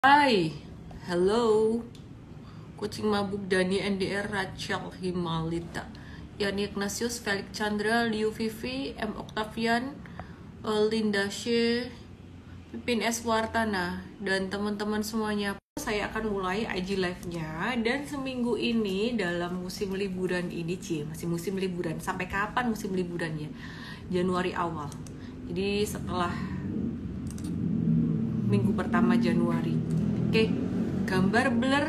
Hai, hello. Kucing mabuk Dani NDR Rachel Himalita, Yani Ignatius, Felix Chandra, Liu Vivi, M. Octavian, Linda She, Pipin S. Wartana, dan teman-teman semuanya. Saya akan mulai IG live-nya, dan seminggu ini dalam musim liburan ini, masih musim liburan. Sampai kapan musim liburannya? Januari awal. Jadi setelah minggu pertama Januari. Oke, gambar blur.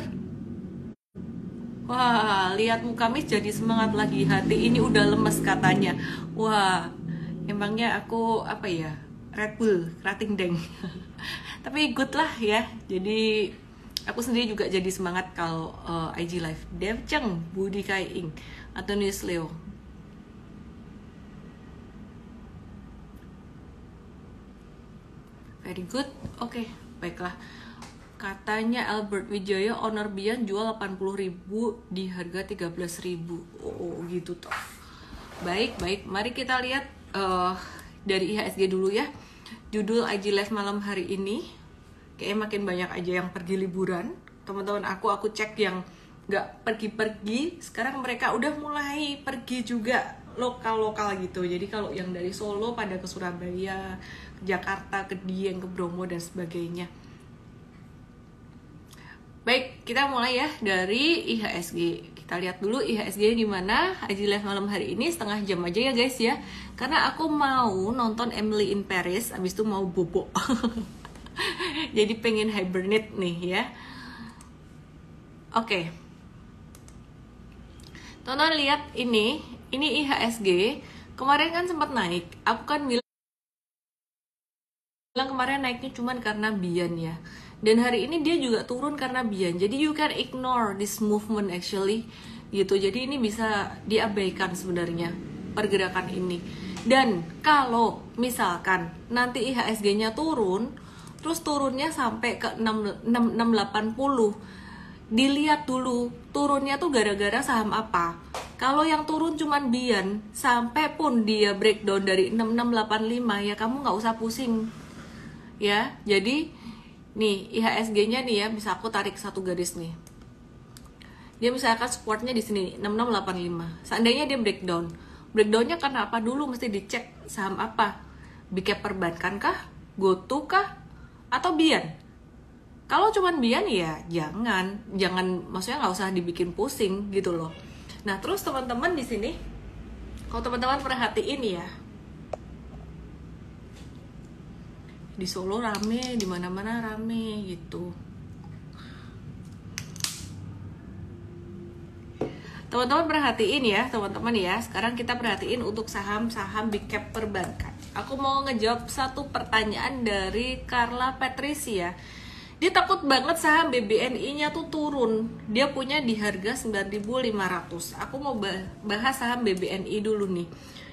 Wah, lihat muka Miss jadi semangat lagi. Hati ini udah lemes katanya. Wah, emangnya aku apa ya? Red Bull, kerating deng. Tapi good lah ya. Jadi aku sendiri juga jadi semangat kalau IG live. Dev Cheng, Budi Kai Ing, Antonius Leo. Very good. Oke, baiklah. Katanya Albert Wijaya owner Bian jual 80.000 di harga 13.000. Oh, gitu toh. Baik. Mari kita lihat dari IHSG dulu ya. Judul IG Live malam hari ini. Kayaknya makin banyak aja yang pergi liburan. Teman-teman aku cek yang nggak pergi-pergi. Sekarang mereka udah mulai pergi juga lokal-lokal gitu. Jadi kalau yang dari Solo pada ke Surabaya, ke Jakarta, ke Dieng, ke Bromo dan sebagainya. Baik, kita mulai ya dari IHSG. Kita lihat dulu IHSG di mana. IG live malam hari ini setengah jam aja ya guys ya. Karena aku mau nonton Emily in Paris, abis itu mau bobo. Jadi pengen hibernate nih ya. Oke. Tonton lihat ini IHSG. Kemarin kan sempat naik. Aku kan bilang kemarin naiknya cuman karena Bian ya. Dan hari ini dia juga turun karena Bian. Jadi you can ignore this movement actually gitu. Jadi ini bisa diabaikan sebenarnya pergerakan ini. Dan kalau misalkan nanti IHSG-nya turun, terus turunnya sampai ke 680, dilihat dulu turunnya tuh gara-gara saham apa. Kalau yang turun cuman Bian, sampai pun dia breakdown dari 6685 ya kamu nggak usah pusing ya. Jadi nih IHSG-nya nih ya, bisa aku tarik satu garis nih. Dia misalkan supportnya di sini 6685. Seandainya dia breakdown, breakdownnya karena apa dulu mesti dicek saham apa. Big cap perbankan kah, GoTo kah, atau Bian? Kalau cuman Bian ya jangan maksudnya nggak usah dibikin pusing gitu loh. Nah terus teman-teman di sini, kalau teman-teman perhatiin ya, di Solo rame, di mana-mana rame gitu. Teman-teman perhatiin ya, teman-teman ya. Sekarang kita perhatiin untuk saham-saham big cap perbankan. Aku mau ngejawab satu pertanyaan dari Carla Patricia. Dia takut banget saham BBNI-nya tuh turun. Dia punya di harga 9.500. Aku mau bahas saham BBNI dulu nih.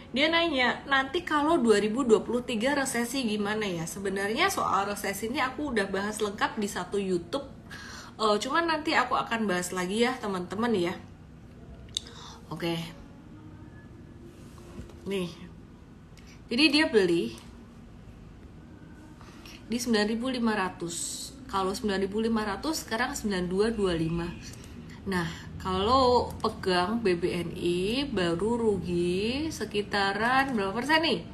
Dia nanya, nanti kalau 2023 resesi gimana ya? Sebenarnya soal resesi ini aku udah bahas lengkap di satu YouTube. Cuman nanti aku akan bahas lagi ya teman-teman ya. Oke. Nih. Jadi dia beli di 9.500. Kalau 9.500 sekarang 9.225. Nah, kalau pegang BBNI baru rugi sekitaran berapa persen nih?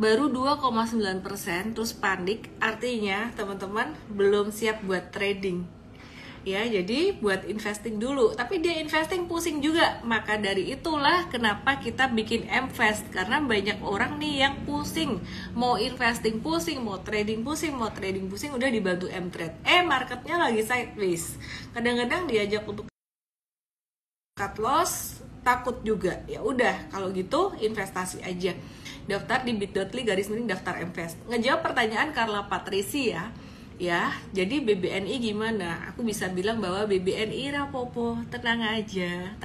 Baru 2,9%, terus panik. Artinya teman-teman belum siap buat trading. Ya, jadi buat investing dulu. Tapi dia investing pusing juga. Maka dari itulah kenapa kita bikin MVest. Karena banyak orang nih yang pusing. Mau investing pusing, mau trading pusing, udah dibantu M-Trade. Marketnya lagi sideways. Kadang-kadang diajak untuk cut loss, takut juga. Ya udah, kalau gitu investasi aja. Daftar di bit.ly/miring daftar MVest. Ngejawab pertanyaan Carla Patricia ya. Jadi BBNI gimana? Aku bisa bilang bahwa BBNI rapopo, tenang aja.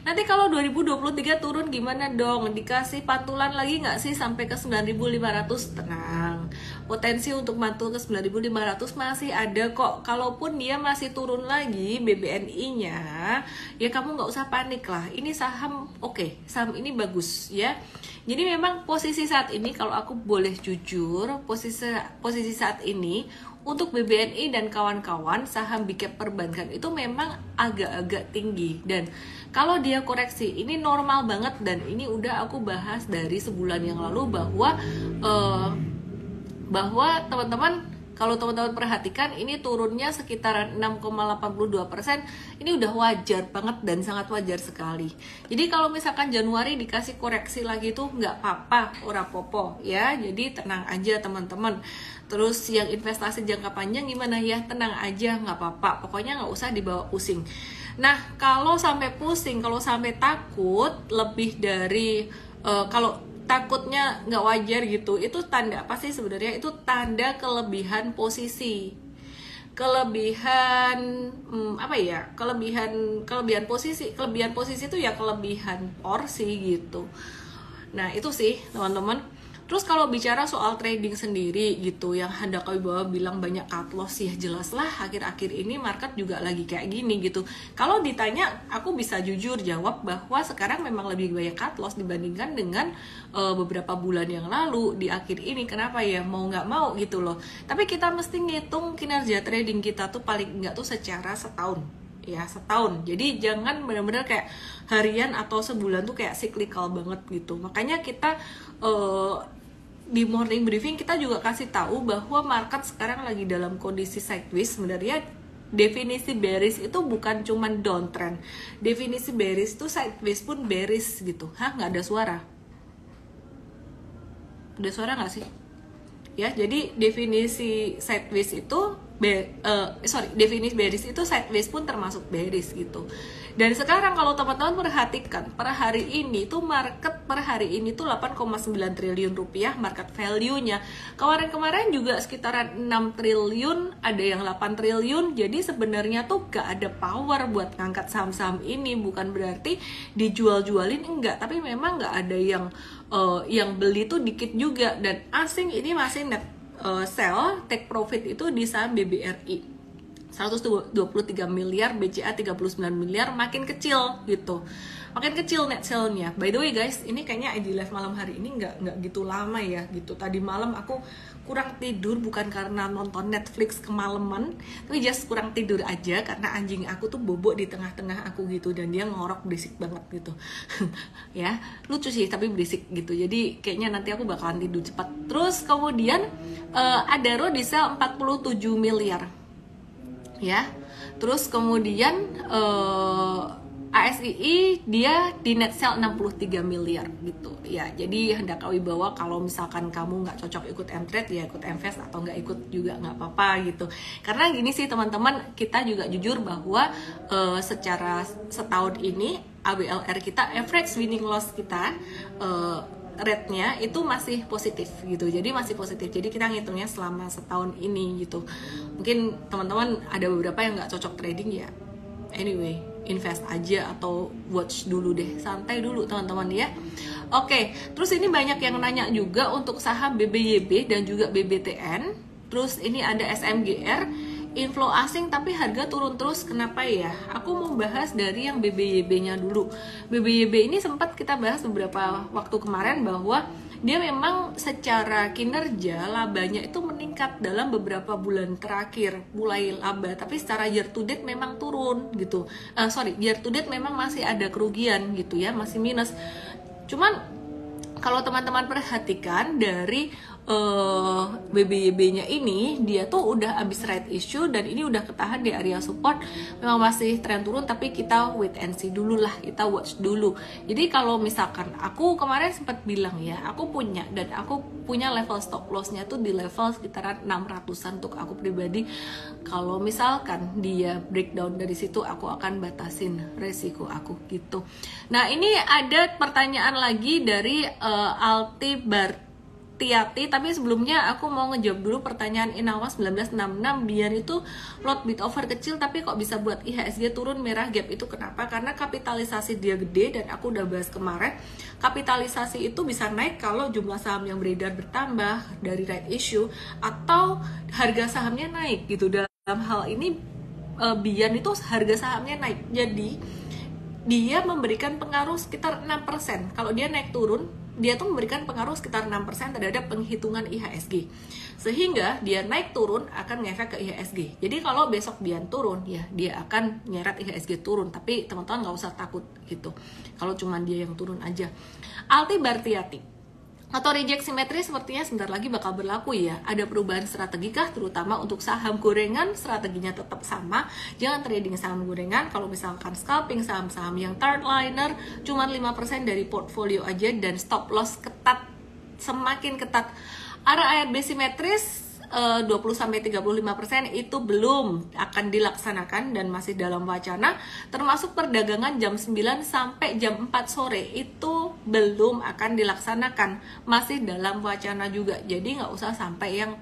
Nanti kalau 2023 turun gimana dong? Dikasih pantulan lagi nggak sih sampai ke 9.500? Tenang, potensi untuk mantul ke 9.500 masih ada kok. Kalaupun dia masih turun lagi BBNI-nya, ya kamu nggak usah panik lah. Ini saham oke, saham ini bagus ya. Jadi memang posisi saat ini, kalau aku boleh jujur, posisi saat ini untuk BBNI dan kawan-kawan saham big cap perbankan itu memang agak-agak tinggi, dan kalau dia koreksi ini normal banget, dan ini udah aku bahas dari sebulan yang lalu bahwa teman-teman, kalau teman-teman perhatikan ini turunnya sekitaran 6,82%, ini udah wajar banget dan sangat wajar sekali. Jadi kalau misalkan Januari dikasih koreksi lagi tuh nggak apa-apa, ora popo ya, jadi tenang aja teman-teman. Terus yang investasi jangka panjang gimana ya, tenang aja, nggak apa-apa, pokoknya nggak usah dibawa pusing. Nah kalau sampai pusing, kalau sampai takut lebih dari kalau takutnya nggak wajar gitu, itu tanda apa sih sebenarnya? Itu tanda kelebihan posisi, kelebihan apa ya, kelebihan posisi itu ya kelebihan porsi gitu. Nah itu sih teman-teman. Terus kalau bicara soal trading sendiri gitu, yang Handaka Wibawa bilang banyak cut loss, ya jelas lah akhir-akhir ini market juga lagi kayak gini gitu. Kalau ditanya, aku bisa jujur jawab bahwa sekarang memang lebih banyak cut loss dibandingkan dengan beberapa bulan yang lalu di akhir ini. Kenapa ya, mau nggak mau gitu loh. Tapi kita mesti ngitung kinerja trading kita tuh paling nggak tuh secara setahun ya, setahun. Jadi jangan benar-benar kayak harian atau sebulan tuh kayak cyclical banget gitu. Makanya kita di morning briefing kita juga kasih tahu bahwa market sekarang lagi dalam kondisi sideways. Sebenarnya definisi bearish itu bukan cuman downtrend, definisi bearish itu sideways pun bearish gitu. Nggak ada suara, ada suara nggak sih ya? Jadi definisi sideways itu definisi bearish itu sideways pun termasuk bearish gitu. Dan sekarang kalau teman-teman perhatikan, per hari ini tuh market per hari ini tuh 8,9 triliun rupiah market value-nya. Kemarin-kemarin juga sekitaran 6 triliun, ada yang 8 triliun. Jadi sebenarnya tuh gak ada power buat ngangkat saham-saham ini. Bukan berarti dijual-jualin, enggak, tapi memang gak ada yang beli tuh dikit juga. Dan asing ini masih net sell, take profit itu di saham BBRI 123 miliar, BCA 39 miliar, makin kecil gitu, makin kecil net sale-nya. By the way guys, ini kayaknya IG live malam hari ini nggak gitu lama ya gitu. Tadi malam aku kurang tidur, bukan karena nonton Netflix kemalaman, tapi just kurang tidur aja karena anjing aku tuh bobok di tengah-tengah aku gitu, dan dia ngorok berisik banget gitu. Ya lucu sih tapi berisik gitu, jadi kayaknya nanti aku bakalan tidur cepat. Terus kemudian Adaro di sell 47 miliar ya. Terus kemudian ASII dia di net sell 63 miliar gitu ya. Jadi Handaka Wibawa, kalau misalkan kamu nggak cocok ikut M-Trade ya ikut M-Fast, atau nggak ikut juga nggak apa-apa gitu. Karena gini sih teman-teman, kita juga jujur bahwa secara setahun ini ABLR kita, average winning loss kita, rate-nya itu masih positif gitu. Jadi masih positif. Jadi kita ngitungnya selama setahun ini gitu. Mungkin teman-teman ada beberapa yang nggak cocok trading ya. Anyway, invest aja atau watch dulu deh, santai dulu teman-teman ya. Oke, terus ini banyak yang nanya juga untuk saham BBYB dan juga BBTN. Terus ini ada SMGR, inflow asing tapi harga turun terus, kenapa ya? Aku mau bahas dari yang BBYB-nya dulu. BBYB ini sempat kita bahas beberapa waktu kemarin bahwa dia memang secara kinerja labanya itu meningkat dalam beberapa bulan terakhir, mulai laba, tapi secara year to date memang turun gitu. Year to date memang masih ada kerugian gitu ya, masih minus. Cuman kalau teman-teman perhatikan dari BBYB-nya ini, dia tuh udah abis right issue dan ini udah ketahan di area support. Memang masih tren turun, tapi kita wait and see dulu lah, kita watch dulu. Jadi kalau misalkan aku kemarin sempat bilang ya, aku punya level stop loss-nya tuh di level sekitaran 600-an untuk aku pribadi. Kalau misalkan dia breakdown dari situ, aku akan batasin resiko aku gitu. Nah ini ada pertanyaan lagi dari Alti Tiati, tapi sebelumnya aku mau ngejawab dulu pertanyaan Inawa 1966. Biar itu lot bid over kecil tapi kok bisa buat IHSG turun merah gap, itu kenapa? Karena kapitalisasi dia gede, dan aku udah bahas kemarin, kapitalisasi itu bisa naik kalau jumlah saham yang beredar bertambah dari right issue atau harga sahamnya naik gitu. Dalam hal ini Bian itu harga sahamnya naik, jadi dia memberikan pengaruh sekitar 6%. Kalau dia naik turun dia tuh memberikan pengaruh sekitar 6% terhadap penghitungan IHSG. Sehingga dia naik turun akan ngefek ke IHSG. Jadi kalau besok dia turun, ya dia akan nyeret IHSG turun. Tapi teman-teman nggak usah takut gitu. Kalau cuma dia yang turun aja. Alti Bartiati atau reject simetri sepertinya sebentar lagi bakal berlaku ya. Ada perubahan strategi kah, terutama untuk saham gorengan? Strateginya tetap sama, jangan trading saham gorengan. Kalau misalkan scalping saham-saham yang third liner, cuma 5% dari portfolio aja, dan stop loss ketat, semakin ketat. ARB simetris 20-35% itu belum akan dilaksanakan dan masih dalam wacana, termasuk perdagangan jam 9 sampai jam 4 sore itu belum akan dilaksanakan, masih dalam wacana juga. Jadi nggak usah sampai yang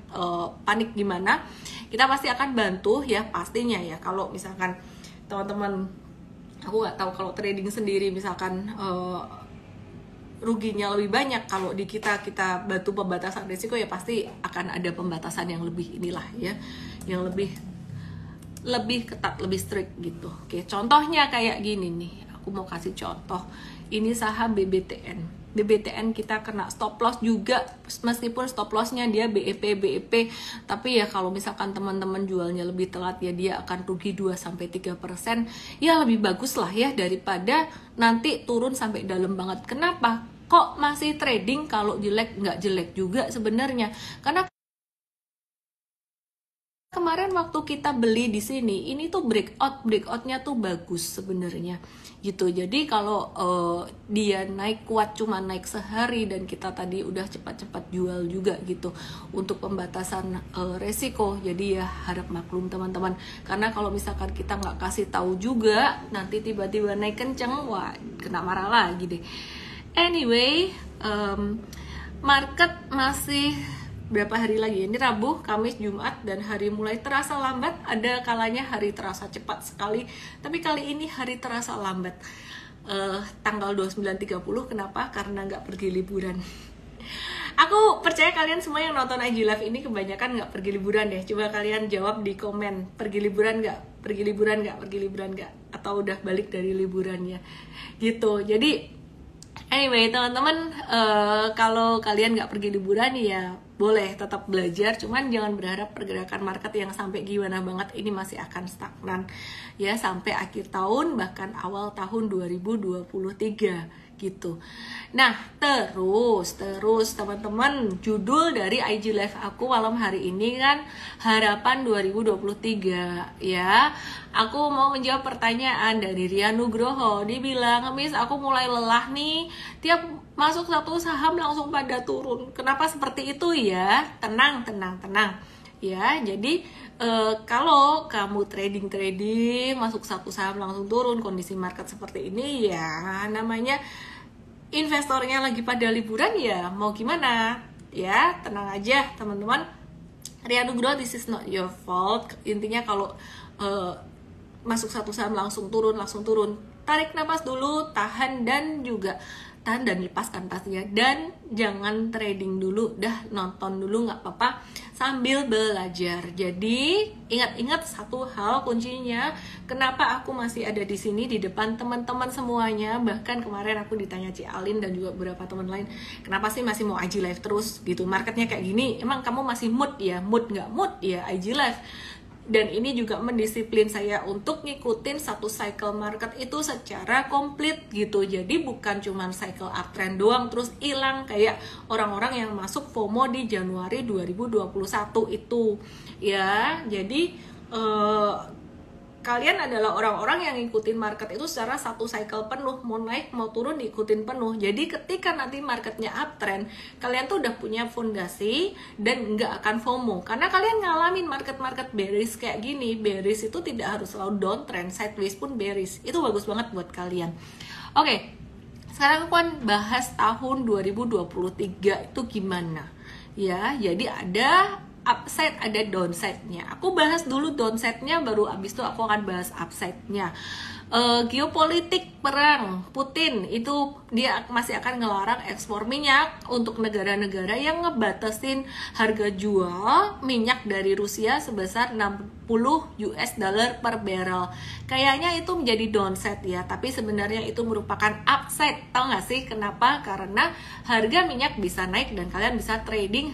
panik gimana, kita pasti akan bantu ya pastinya ya. Kalau misalkan teman-teman, aku nggak tahu kalau trading sendiri misalkan ruginya lebih banyak, kalau di kita bantu pembatasan risiko ya pasti akan ada pembatasan yang lebih inilah ya, yang lebih ketat, lebih strict gitu. Oke, contohnya kayak gini nih, aku mau kasih contoh. Ini saham BBTN kita kena stop loss juga, meskipun stop lossnya dia BEP, tapi ya kalau misalkan teman-teman jualnya lebih telat ya dia akan rugi 2-3%, ya lebih bagus lah ya daripada nanti turun sampai dalam banget. Kenapa? Kok masih trading kalau jelek? Nggak jelek juga sebenarnya, karena kemarin waktu kita beli di sini, ini tuh breakoutnya tuh bagus sebenarnya gitu. Jadi kalau dia naik kuat cuma naik sehari dan kita tadi udah cepat-cepat jual juga gitu untuk pembatasan resiko. Jadi ya harap maklum teman-teman, karena kalau misalkan kita nggak kasih tahu juga, nanti tiba-tiba naik kenceng, wah kena marah lagi deh. Anyway, market masih berapa hari lagi? Ini Rabu, Kamis, Jumat, dan hari mulai terasa lambat. Ada kalanya hari terasa cepat sekali, tapi kali ini hari terasa lambat. Tanggal 29.30, kenapa? Karena nggak pergi liburan. Aku percaya kalian semua yang nonton IG Live ini kebanyakan nggak pergi liburan deh. Coba kalian jawab di komen, pergi liburan nggak? Pergi liburan nggak? Pergi liburan nggak? Atau udah balik dari liburannya? Gitu. Jadi anyway teman-teman, kalau kalian nggak pergi liburan ya boleh tetap belajar, cuman jangan berharap pergerakan market yang sampai gimana banget, ini masih akan stagnan ya sampai akhir tahun bahkan awal tahun 2023 gitu. Nah terus teman-teman, judul dari IG Live aku malam hari ini kan harapan 2023 ya. Aku mau menjawab pertanyaan dari Ria Nugroho. Dia bilang, Miss aku mulai lelah nih, tiap masuk satu saham langsung pada turun. Kenapa seperti itu ya? Tenang ya. Jadi kalau kamu trading masuk satu saham langsung turun, kondisi market seperti ini ya namanya investornya lagi pada liburan ya, mau gimana ya. Tenang aja teman-teman. Ria Nugroho, this is not your fault. Intinya kalau masuk satu saham langsung turun, tarik nafas dulu, tahan dan lepaskan pastinya, dan jangan trading dulu, dah nonton dulu nggak apa-apa sambil belajar. Jadi ingat satu hal kuncinya, kenapa aku masih ada di sini di depan teman-teman semuanya. Bahkan kemarin aku ditanya Ci Alin dan juga beberapa teman lain, kenapa sih masih mau IG Live terus gitu, marketnya kayak gini, emang kamu masih mood ya? Mood nggak mood ya IG Live. Dan ini juga mendisiplin saya untuk ngikutin satu cycle market itu secara komplit gitu. Jadi bukan cuma cycle uptrend doang terus hilang kayak orang-orang yang masuk FOMO di Januari 2021 itu ya. Jadi kalian adalah orang-orang yang ngikutin market itu secara satu cycle penuh, mau naik mau turun diikutin penuh. Jadi ketika nanti marketnya uptrend, kalian tuh udah punya fondasi dan nggak akan FOMO, karena kalian ngalamin market bearish kayak gini. Bearish itu tidak harus selalu downtrend, sideways pun bearish, itu bagus banget buat kalian. Oke, sekarang aku kan bahas tahun 2023 itu gimana ya. Jadi ada upside, ada downside-nya. Aku bahas dulu downside-nya, baru abis itu aku akan bahas upside-nya. Geopolitik, perang Putin itu dia masih akan ngelarang ekspor minyak untuk negara-negara yang ngebatasin harga jual minyak dari Rusia sebesar 60 US dollar per barrel. Kayaknya itu menjadi downside ya, tapi sebenarnya itu merupakan upside. Tahu nggak sih kenapa? Karena harga minyak bisa naik dan kalian bisa trading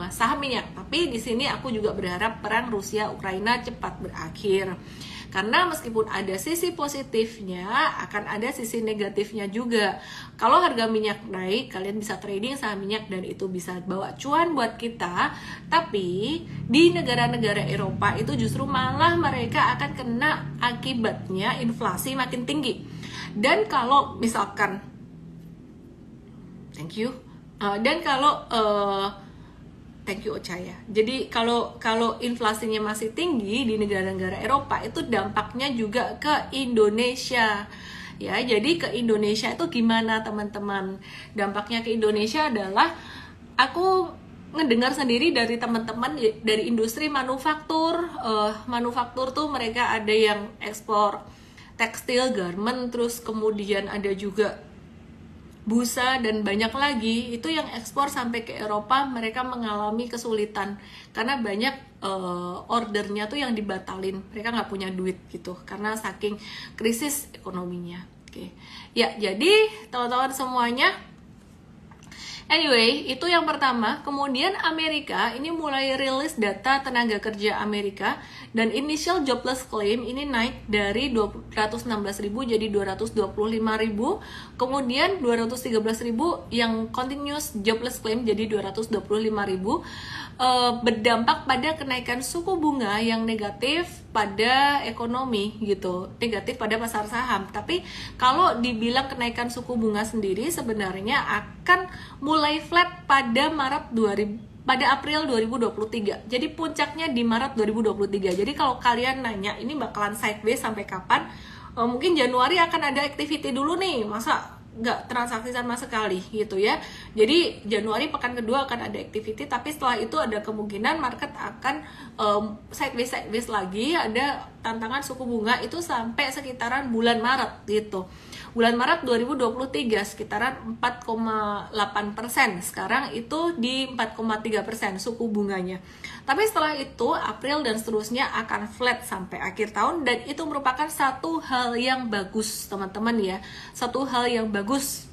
saham minyak. Tapi di sini aku juga berharap perang Rusia Ukraina cepat berakhir. Karena meskipun ada sisi positifnya, akan ada sisi negatifnya juga. Kalau harga minyak naik, kalian bisa trading saham minyak dan itu bisa bawa cuan buat kita. Tapi di negara-negara Eropa itu justru malah mereka akan kena akibatnya inflasi makin tinggi. Dan kalau misalkan, thank you. Thank you Ocaya. Jadi kalau inflasinya masih tinggi di negara-negara Eropa, itu dampaknya juga ke Indonesia. Ya, jadi ke Indonesia itu gimana teman-teman? Dampaknya ke Indonesia adalah aku ngedengar sendiri dari teman-teman dari industri manufaktur. Manufaktur tuh mereka ada yang ekspor tekstil, garment, terus kemudian ada juga busa dan banyak lagi. Itu yang ekspor sampai ke Eropa, mereka mengalami kesulitan karena banyak ordernya tuh yang dibatalin, mereka nggak punya duit gitu karena saking krisis ekonominya. Oke. Ya, jadi teman-teman semuanya, anyway, itu yang pertama. Kemudian Amerika ini mulai rilis data tenaga kerja Amerika, dan initial jobless claim ini naik dari 216.000 jadi 225.000. Kemudian 213.000 yang continuous jobless claim jadi 225.000. Berdampak pada kenaikan suku bunga yang negatif pada ekonomi gitu, negatif pada pasar saham. Tapi kalau dibilang kenaikan suku bunga sendiri sebenarnya akan mulai flat pada April 2023. Jadi puncaknya di Maret 2023. Jadi kalau kalian nanya ini bakalan sideways sampai kapan? Mungkin Januari akan ada activity dulu nih, masa nggak transaksi sama sekali gitu ya. Jadi Januari pekan kedua akan ada activity, tapi setelah itu ada kemungkinan market akan sideways lagi. Ada tantangan suku bunga itu sampai sekitaran bulan Maret gitu. Bulan Maret 2023 sekitaran 4,8%. Sekarang itu di 4,3% suku bunganya. Tapi setelah itu April dan seterusnya akan flat sampai akhir tahun, dan itu merupakan satu hal yang bagus teman-teman ya. Satu hal yang bagus.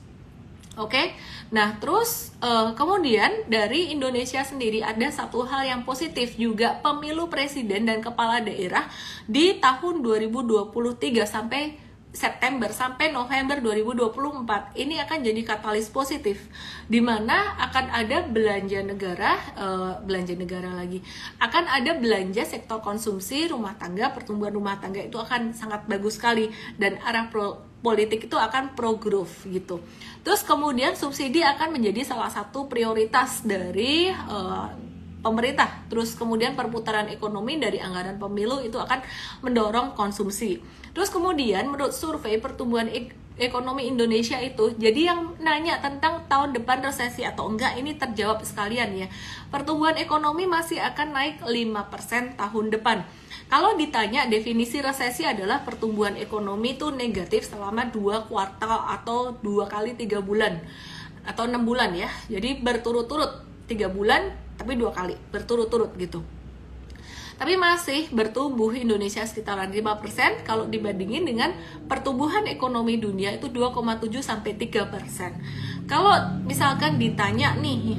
Oke. Nah, terus kemudian dari Indonesia sendiri ada satu hal yang positif juga, pemilu presiden dan kepala daerah di tahun 2023 sampai September sampai November 2024 ini akan jadi katalis positif, di mana akan ada belanja negara akan ada belanja sektor konsumsi, rumah tangga, pertumbuhan rumah tangga itu akan sangat bagus sekali, dan arah politik itu akan pro growth gitu. Terus kemudian subsidi akan menjadi salah satu prioritas dari pemerintah. Terus kemudian perputaran ekonomi dari anggaran pemilu itu akan mendorong konsumsi. Terus kemudian menurut survei pertumbuhan ekonomi Indonesia itu, jadi yang nanya tentang tahun depan resesi atau enggak ini terjawab sekalian ya. Pertumbuhan ekonomi masih akan naik 5% tahun depan. Kalau ditanya definisi resesi adalah pertumbuhan ekonomi itu negatif selama 2 kuartal atau 2 kali 3 bulan atau 6 bulan ya. Jadi berturut-turut 3 bulan tapi 2 kali berturut-turut gitu. Tapi masih bertumbuh Indonesia sekitaran 5% kalau dibandingin dengan pertumbuhan ekonomi dunia itu 2,7 sampai 3%. Kalau misalkan ditanya nih,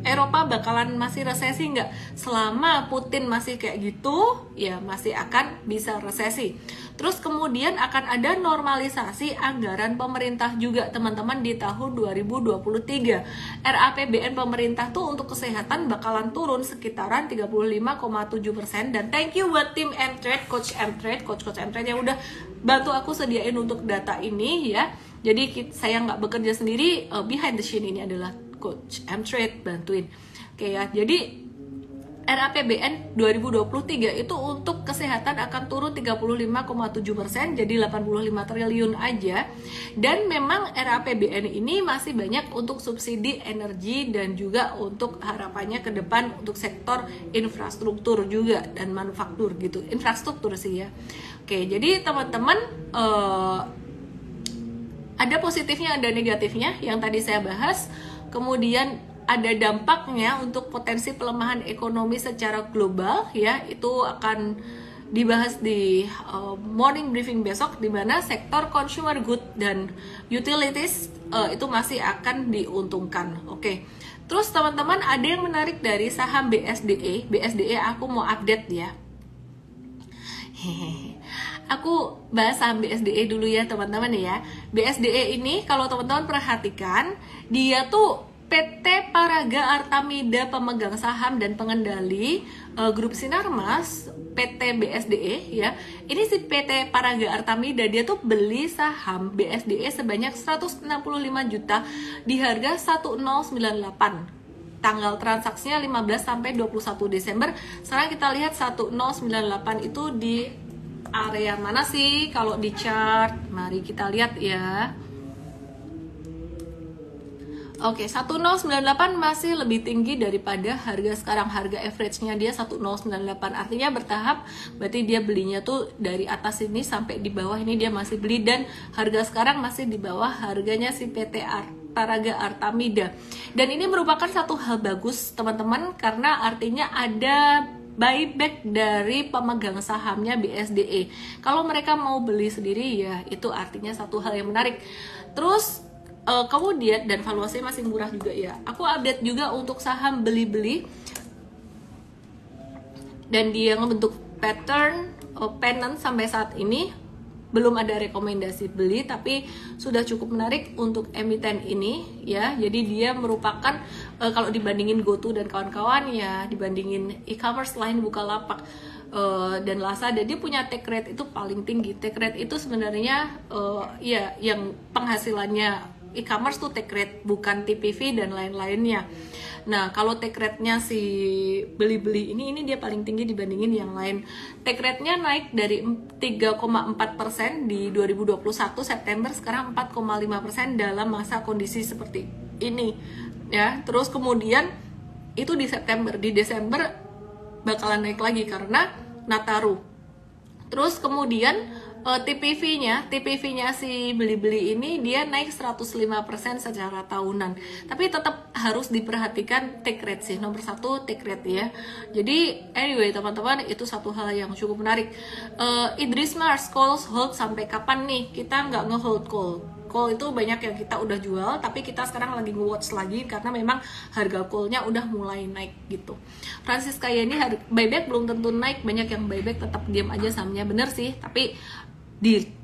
Eropa bakalan masih resesi nggak? Selama Putin masih kayak gitu, ya masih akan bisa resesi. Terus kemudian akan ada normalisasi anggaran pemerintah juga teman-teman di tahun 2023. RAPBN pemerintah tuh untuk kesehatan bakalan turun sekitaran 35,7%. Dan thank you buat tim M-Trade, Coach M-Trade yang udah bantu aku sediain untuk data ini ya. Jadi saya nggak bekerja sendiri, behind the scene ini adalah Coach M-Trade bantuin. Oke ya, jadi RAPBN 2023 itu untuk kesehatan akan turun 35,7%, jadi 85 triliun aja. Dan memang RAPBN ini masih banyak untuk subsidi energi dan juga untuk harapannya ke depan untuk sektor infrastruktur juga dan manufaktur gitu. Infrastruktur sih ya. Oke, jadi teman-teman ada positifnya, ada negatifnya yang tadi saya bahas. Kemudian ada dampaknya untuk potensi pelemahan ekonomi secara global ya, itu akan dibahas di morning briefing besok, di mana sektor consumer good dan utilities itu masih akan diuntungkan. Oke. Terus teman-teman, ada yang menarik dari saham BSDE. BSDE aku mau update ya. Aku bahas saham BSDE dulu ya teman-teman ya. BSDE ini kalau teman-teman perhatikan, dia tuh PT Paraga Artamida pemegang saham dan pengendali grup Sinarmas, PT BSDE ya. Ini si PT Paraga Artamida, dia tuh beli saham BSDE sebanyak 165 juta di harga 1098. Tanggal transaksinya 15 sampai 21 Desember. Sekarang kita lihat 1098 itu di area mana sih kalau di chart? Mari kita lihat ya. Oke, 1098 masih lebih tinggi daripada harga sekarang. Harga average-nya dia 1098. Artinya bertahap, berarti dia belinya tuh dari atas ini sampai di bawah ini dia masih beli, dan harga sekarang masih di bawah harganya si PT Paraga Artamida. Dan ini merupakan satu hal bagus teman-teman, karena artinya ada buyback dari pemegang sahamnya BSDE. Kalau mereka mau beli sendiri ya itu artinya satu hal yang menarik. Terus kemudian, dan valuasinya masih murah juga ya. Aku update juga untuk saham beli-beli, dan dia ngebentuk pattern pennant sampai saat ini belum ada rekomendasi beli, tapi sudah cukup menarik untuk emiten ini ya. Jadi dia merupakan kalau dibandingin GoTo dan kawan-kawan ya, dibandingin e-commerce lain Bukalapak dan Lazada, dia punya take rate itu paling tinggi. Take rate itu sebenarnya ya yang penghasilannya e-commerce tuh take rate, bukan TPV dan lain-lainnya. Nah, kalau take rate-nya si beli-beli ini dia paling tinggi dibandingin yang lain. Take rate-nya naik dari 3,4% di 2021 September, sekarang 4,5% dalam masa kondisi seperti ini. Ya, terus kemudian itu di September, di Desember bakalan naik lagi karena Nataru. Terus kemudian TPV-nya si beli-beli ini dia naik 105% secara tahunan. Tapi tetap harus diperhatikan take rate sih. Nomor satu take rate ya. Jadi anyway teman-teman, itu satu hal yang cukup menarik. Idris Mars, call hold sampai kapan nih? Kita nggak nge-hold call. Call itu banyak yang kita udah jual, tapi kita sekarang lagi nge-watch lagi karena memang harga call-nya udah mulai naik gitu. Francis kayak ini buyback belum tentu naik, banyak yang buyback tetap diam aja sahamnya. Bener sih, tapi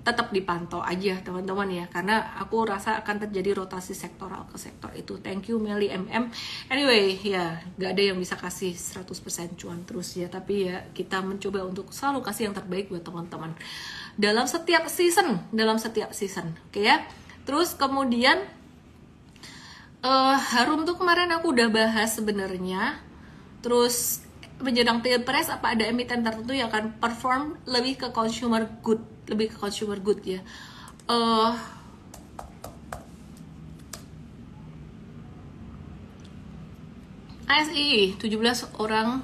tetap dipantau aja teman-teman ya, karena aku rasa akan terjadi rotasi sektoral ke sektor itu. Thank you Meli MM. Anyway ya, gak ada yang bisa kasih 100% cuan terus ya, tapi ya kita mencoba untuk selalu kasih yang terbaik buat teman-teman dalam setiap season. Oke ya. Terus kemudian Harum tuh kemarin aku udah bahas sebenarnya. Terus menjelang pilpres, apa ada emiten tertentu yang akan perform lebih ke consumer good ya. ASII 17 orang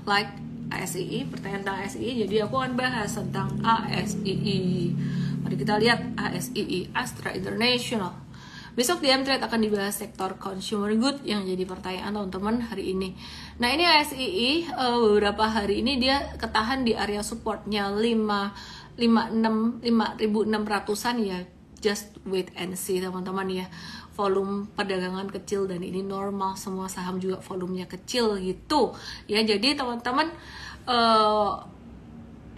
like ASII, pertanyaan tentang ASII, jadi aku akan bahas tentang ASII. Mari kita lihat ASII, Astra International. Besok di M-Trade akan dibahas sektor consumer good yang jadi pertanyaan teman-teman hari ini. Nah ini ASII beberapa hari ini dia ketahan di area supportnya 5.600-an ya. Just wait and see teman-teman ya. Volume perdagangan kecil dan ini normal, semua saham juga volumenya kecil gitu ya. Jadi teman-teman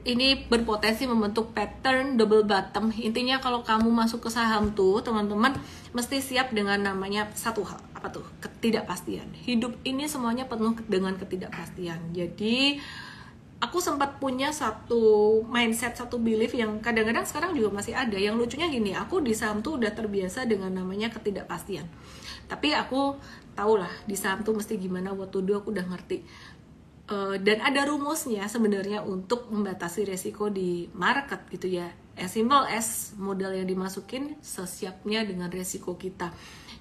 ini berpotensi membentuk pattern double bottom. Intinya kalau kamu masuk ke saham tuh teman-teman mesti siap dengan namanya satu hal, apa tuh? Ketidakpastian. Hidup ini semuanya penuh dengan ketidakpastian. Jadi aku sempat punya satu mindset, satu belief yang kadang-kadang sekarang juga masih ada. Yang lucunya gini, aku di saham tuh udah terbiasa dengan namanya ketidakpastian. Tapi aku tahulah di saham tuh mesti gimana, what to do, aku udah ngerti. Dan ada rumusnya sebenarnya untuk membatasi resiko di market gitu ya. As simple as modal yang dimasukin sesiapnya dengan resiko kita.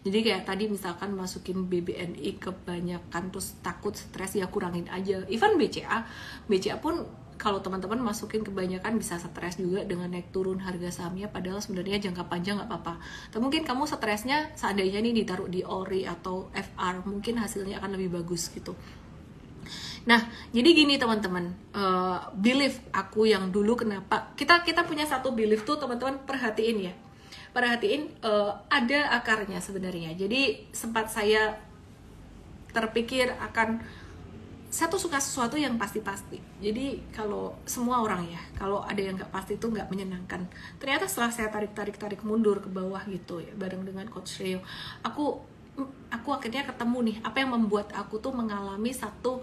Jadi kayak tadi misalkan masukin BBNI kebanyakan terus takut stres, ya kurangin aja. Even BCA pun kalau teman-teman masukin kebanyakan bisa stres juga dengan naik turun harga sahamnya, padahal sebenarnya jangka panjang nggak apa-apa. Tapi mungkin kamu stresnya seandainya nih ditaruh di ORI atau FR, mungkin hasilnya akan lebih bagus gitu. Nah, jadi gini teman-teman, belief aku yang dulu kenapa kita punya satu belief tuh teman-teman, perhatiin ya, ada akarnya sebenarnya. Jadi sempat saya terpikir akan satu suka sesuatu yang pasti-pasti. Jadi kalau semua orang ya, kalau ada yang nggak pasti itu nggak menyenangkan. Ternyata setelah saya tarik mundur ke bawah gitu ya, bareng dengan Coach Rio, aku akhirnya ketemu nih apa yang membuat aku tuh mengalami satu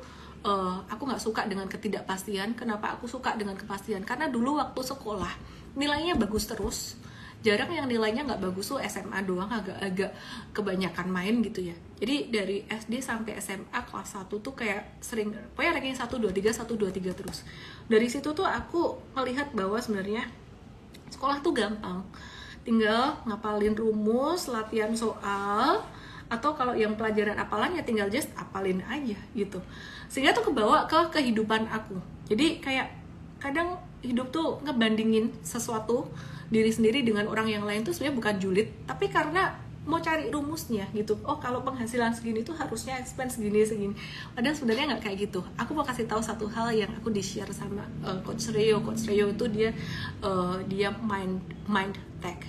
aku nggak suka dengan ketidakpastian. Kenapa aku suka dengan kepastian? Karena dulu waktu sekolah nilainya bagus terus. Jarang yang nilainya nggak bagus tuh SMA doang, agak kebanyakan main gitu ya. Jadi dari SD sampai SMA kelas 1 tuh kayak sering, pokoknya ranking 1, 2, 3, 1, 2, 3 terus. Dari situ tuh aku melihat bahwa sebenarnya sekolah tuh gampang. Tinggal ngapalin rumus, latihan soal, atau kalau yang pelajaran apalan ya tinggal just apalin aja gitu. Sehingga tuh kebawa ke kehidupan aku. Jadi kayak kadang hidup tuh ngebandingin sesuatu diri sendiri dengan orang yang lain tuh sebenarnya bukan julid, tapi karena mau cari rumusnya gitu. Oh, kalau penghasilan segini tuh harusnya expense segini. Padahal sebenarnya nggak kayak gitu. Aku mau kasih tahu satu hal yang aku di-share sama Coach Rio. Coach Rio itu dia mind tech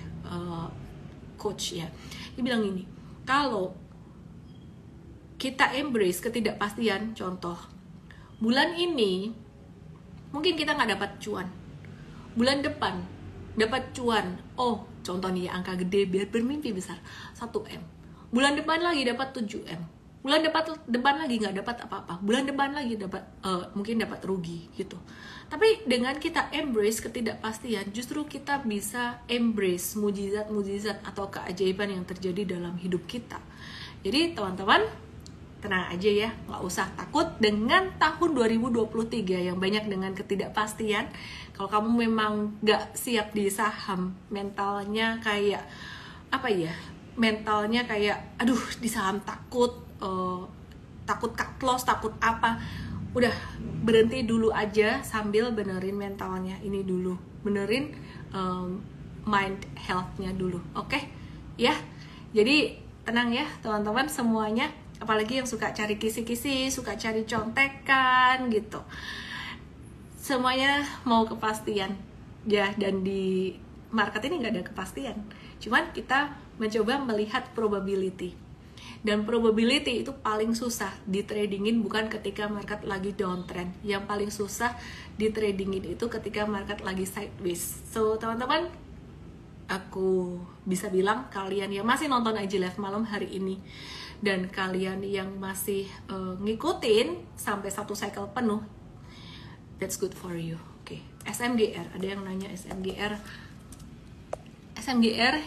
coach ya. Dia bilang gini, kalau kita embrace ketidakpastian, contoh bulan ini mungkin kita nggak dapat cuan, bulan depan dapat cuan, oh contoh nih angka gede biar bermimpi besar, 1M, bulan depan lagi dapat 7M, bulan depan lagi nggak dapat apa-apa, bulan depan lagi dapat mungkin dapat rugi gitu. Tapi dengan kita embrace ketidakpastian, justru kita bisa embrace mujizat atau keajaiban yang terjadi dalam hidup kita. Jadi teman-teman tenang aja ya, nggak usah takut dengan tahun 2023 yang banyak dengan ketidakpastian. Kalau kamu memang nggak siap di saham, mentalnya kayak apa ya? Mentalnya kayak, aduh di saham takut cut loss, takut apa? Udah berhenti dulu aja sambil benerin mentalnya ini dulu, benerin mind health-nya dulu, oke? Ya, jadi tenang ya teman-teman semuanya. Apalagi yang suka cari kisi-kisi, suka cari contekan gitu. Semuanya mau kepastian ya, dan di market ini nggak ada kepastian. Cuman kita mencoba melihat probability. Dan probability itu paling susah di tradingin bukan ketika market lagi downtrend. Yang paling susah di tradingin itu ketika market lagi sideways. So teman-teman, aku bisa bilang kalian yang masih nonton IG Live malam hari ini dan kalian yang masih ngikutin sampai satu cycle penuh, that's good for you. Oke, SMGR, ada yang nanya SMGR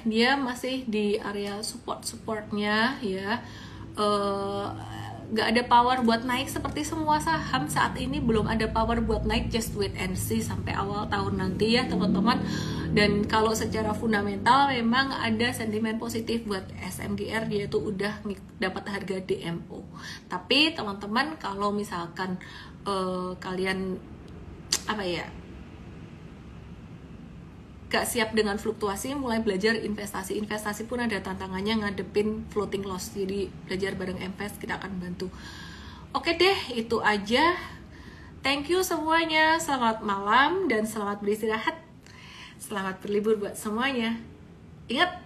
dia masih di area supportnya ya. Gak ada power buat naik seperti semua saham saat ini, belum ada power buat naik, just wait and see sampai awal tahun nanti ya teman-teman. Dan kalau secara fundamental memang ada sentimen positif buat SMGR, dia tuh udah dapat harga DMO. Tapi teman-teman kalau misalkan kalian apa ya, gak siap dengan fluktuasi, mulai belajar investasi pun ada tantangannya ngadepin floating loss. Jadi belajar bareng MPS kita akan bantu. Oke deh, itu aja. Thank you semuanya, selamat malam dan selamat beristirahat, selamat berlibur buat semuanya. Ingat,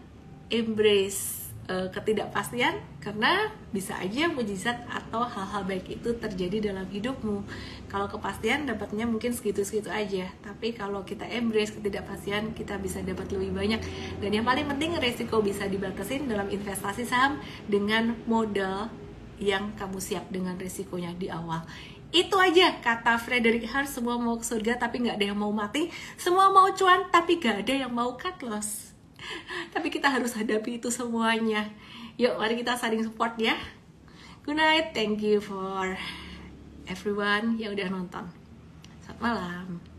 embrace ketidakpastian, karena bisa aja mujizat atau hal-hal baik itu terjadi dalam hidupmu. Kalau kepastian dapatnya mungkin segitu-segitu aja, tapi kalau kita embrace ketidakpastian, kita bisa dapat lebih banyak. Dan yang paling penting, resiko bisa dibatasin dalam investasi saham dengan modal yang kamu siap dengan resikonya di awal. Itu aja kata Frederick Hart, semua mau ke surga tapi gak ada yang mau mati, semua mau cuan tapi gak ada yang mau cut loss. Tapi kita harus hadapi itu semuanya. Yuk, mari kita saling support ya. Good night, thank you for everyone yang udah nonton. Selamat malam.